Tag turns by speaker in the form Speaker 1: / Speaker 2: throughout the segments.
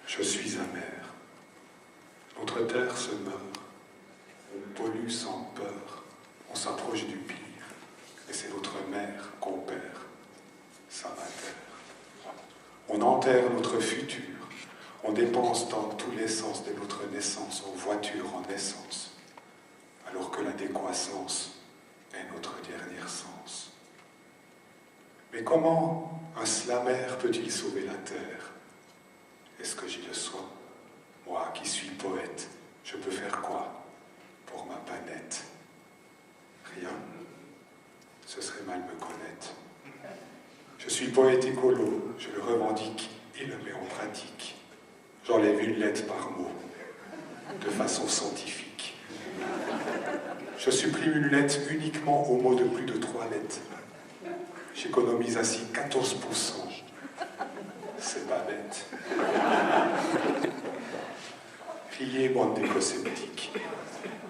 Speaker 1: Je suis amer. Notre terre se meurt. On pollue sans peur. On s'approche du pire. Et c'est notre mère qu'on perd. Sa matière. On enterre notre futur. On dépense dans tous les sens de notre naissance en voiture, en essence. Alors que la décroissance est notre dernier sens. Mais comment un slammer peut-il sauver la terre? Est-ce que j'y le sois? Moi qui suis poète, je peux faire quoi pour ma planète? Rien. Ce serait mal me connaître. Je suis poète écolo, je le revendique et le mets en pratique. J'enlève une lettre par mot, de façon scientifique. Je supprime une lettre uniquement au mot de plus de 3 lettres. J'économise ainsi 14%. C'est pas bête. Riez, bande d'éco-sceptiques.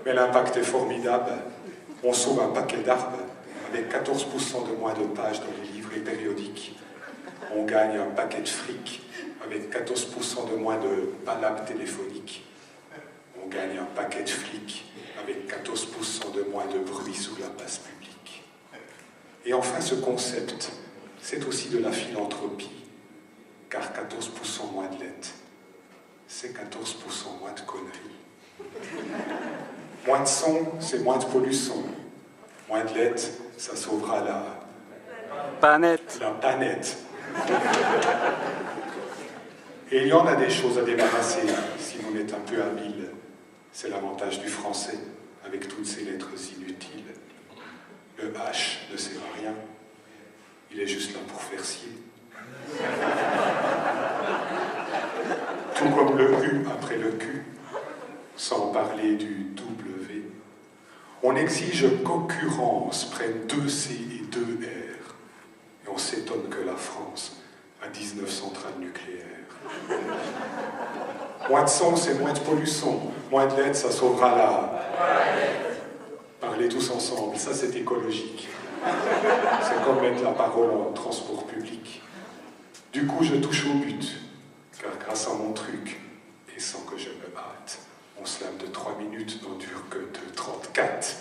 Speaker 1: Mais l'impact est formidable. On sauve un paquet d'arbres avec 14% de moins de pages dans les livrets périodiques. On gagne un paquet de fric avec 14% de moins de palabres téléphoniques. On gagne un paquet de flics avec 14% de moins de bruit sous la place publique. Et enfin, ce concept, c'est aussi de la philanthropie, car 14% moins de lettres, c'est 14% moins de conneries. Moins de son, c'est moins de pollution. Moins de lettres, ça sauvera la
Speaker 2: planète.
Speaker 1: La planète. Et il y en a des choses à débarrasser si vous êtes un peu habile. C'est l'avantage du français, avec toutes ces lettres inutiles. Le H ne sert à rien. Il est juste là pour faire scier. Tout comme le U après le Q, sans parler du W. On exige qu'occurrence prenne 2 C et 2 R. Et on s'étonne que la France a 19 centrales nucléaires. Moins de son, c'est moins de pollution. Moins de lettres, ça sauvera la... Parlez tous ensemble, ça c'est écologique. C'est comme mettre la parole en transport public. Du coup, je touche au but, car grâce à mon truc, et sans que je me hâte, mon slam de 3 minutes n'en dure que de 34.